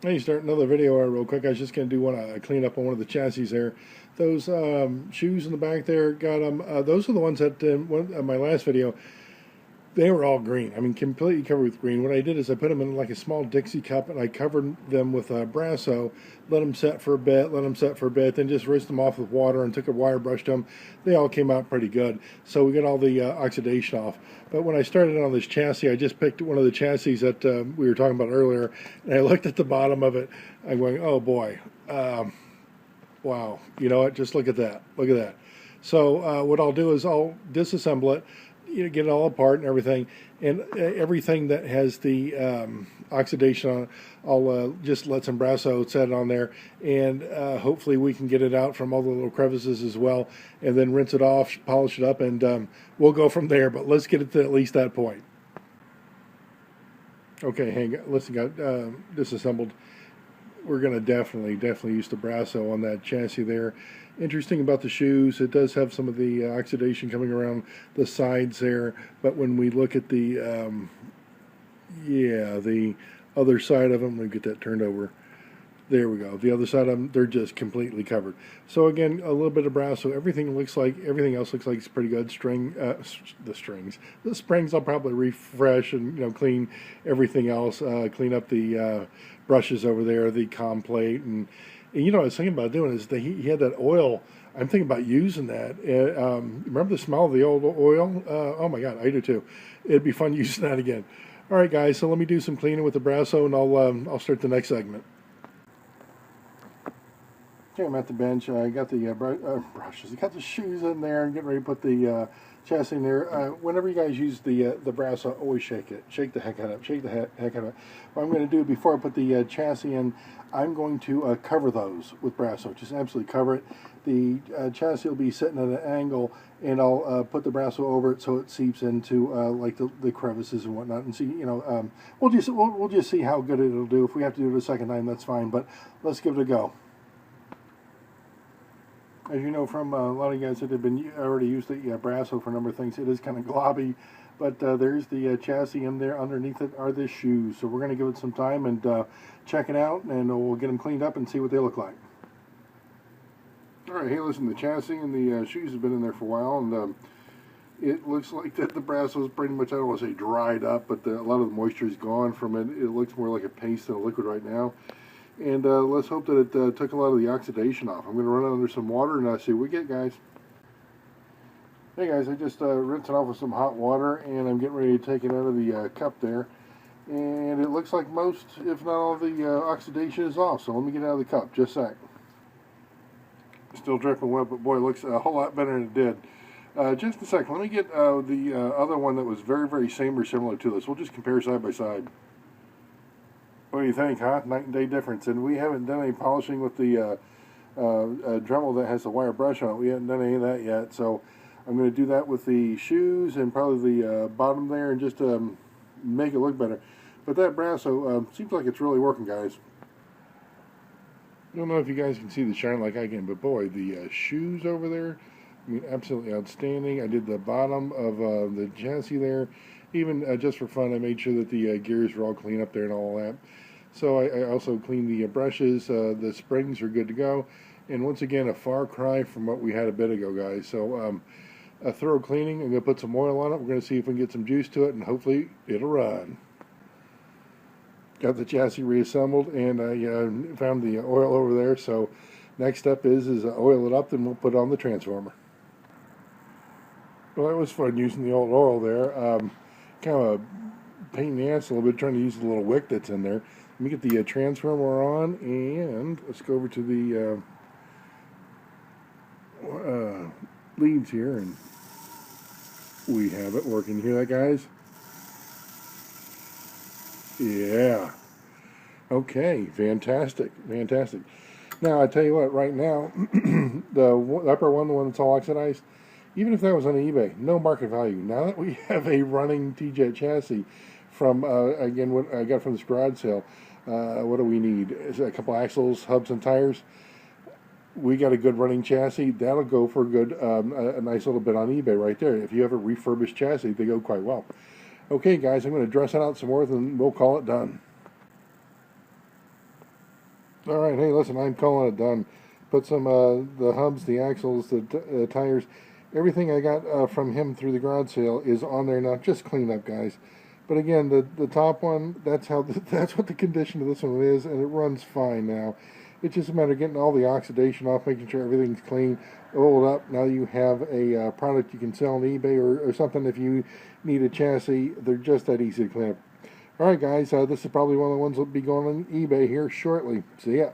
Hey, start another video real quick. I was just going to do one clean up on one of the chassis there. Those shoes in the back there, got them. Those are the ones that my last video, they were all green. I mean, completely covered with green. What I did is I put them in like a small Dixie cup and I covered them with Brasso, let them set for a bit, then just rinsed them off with water and took a wire brush to them. They all came out pretty good. So we got all the oxidation off. But when I started on this chassis, I just picked one of the chassis that we were talking about earlier, and I looked at the bottom of it. I'm going, oh boy, wow. You know what? Just look at that. Look at that. So what I'll do is I'll disassemble it, get it all apart and everything that has the oxidation on it, I'll just let some Brasso set on there, and hopefully we can get it out from all the little crevices as well, and then rinse it off, polish it up, and we'll go from there. But let's get it to at least that point. Okay, hang on. Listen, got disassembled. We're going to definitely use the Brasso on that chassis there. Interesting about the shoes, it does have some of the oxidation coming around the sides there, but when we look at the the other side of them, let me get that turned over. There we go. The other side of them, they're just completely covered. So again, a little bit of Brasso. Everything else looks like it's pretty good. The springs I'll probably refresh and clean everything else. Clean up the brushes over there, the com plate, and what I was thinking about doing is that he had that oil. I'm thinking about using that. Remember the smell of the old oil? Oh my God, I do too. It'd be fun using that again. All right, guys. So let me do some cleaning with the Brasso, and I'll start the next segment. Okay, I'm at the bench. I got the brushes. I got the shoes in there. I'm getting ready to put the chassis in there. Whenever you guys use the Brasso, always shake it. Shake the heck out of it. Shake the heck out of it. What I'm going to do before I put the chassis in, I'm going to cover those with Brasso. Just absolutely cover it. The chassis will be sitting at an angle, and I'll put the Brasso over it so it seeps into like the crevices and whatnot. And see, we'll just see how good it'll do. If we have to do it a second time, that's fine. But let's give it a go. As you know from a lot of you guys that have been already used the Brasso for a number of things, it is kind of globby, but there's the chassis in there. Underneath it are the shoes. So we're going to give it some time and check it out, and we'll get them cleaned up and see what they look like. All right, hey, listen, the chassis and the shoes have been in there for a while, and it looks like that the Brasso is pretty much, I don't want to say dried up, but a lot of the moisture is gone from it. It looks more like a paste than a liquid right now. And let's hope that it took a lot of the oxidation off. I'm going to run it under some water and see what we get, guys. Hey guys, I just rinsed it off with some hot water, and I'm getting ready to take it out of the cup there. And it looks like most, if not all, the oxidation is off. So let me get it out of the cup, just a sec. Still dripping wet, but boy, it looks a whole lot better than it did. Just a sec, let me get the other one that was very, very same or similar to this. We'll just compare side by side. What do you think, huh? Night and day difference. And we haven't done any polishing with the Dremel that has the wire brush on it. We haven't done any of that yet. So I'm going to do that with the shoes and probably the bottom there, and just make it look better. But that Brasso seems like it's really working, guys. I don't know if you guys can see the shine like I can, but boy, the shoes over there, I mean, absolutely outstanding. I did the bottom of the chassis there. Even just for fun, I made sure that the gears were all clean up there and all that. So I also cleaned the brushes. The springs are good to go. And once again, a far cry from what we had a bit ago, guys. So a thorough cleaning. I'm going to put some oil on it. We're going to see if we can get some juice to it, and hopefully it'll run. Got the chassis reassembled, and I found the oil over there. So next step is oil it up, then we'll put it on the transformer. Well, that was fun using the old oil there. Kind of a pain in the ass a little bit trying to use the little wick that's in there. Let me get the transformer on, and let's go over to the leads here, and we have it working. You hear that, guys? Yeah. Okay, fantastic, fantastic. Now, I tell you what, right now, the upper one, the one that's all oxidized, even if that was on eBay, no market value. Now that we have a running TJ chassis from, again, what I got from this garage sale, what do we need? Is a couple axles, hubs, and tires. We got a good running chassis. That'll go for a nice little bit on eBay right there. If you have a refurbished chassis, they go quite well. Okay, guys, I'm going to dress it out some more, and we'll call it done. All right, hey, listen, I'm calling it done. Put some the hubs, the axles, the tires, everything I got from him through the garage sale is on there now. Just clean up, guys. But again, the top one, that's how that's what the condition of this one is, and it runs fine now. It's just a matter of getting all the oxidation off, making sure everything's clean, oiled up. Now you have a product you can sell on eBay or something. If you need a chassis, they're just that easy to clean up. All right, guys, this is probably one of the ones that'll be going on eBay here shortly. See ya.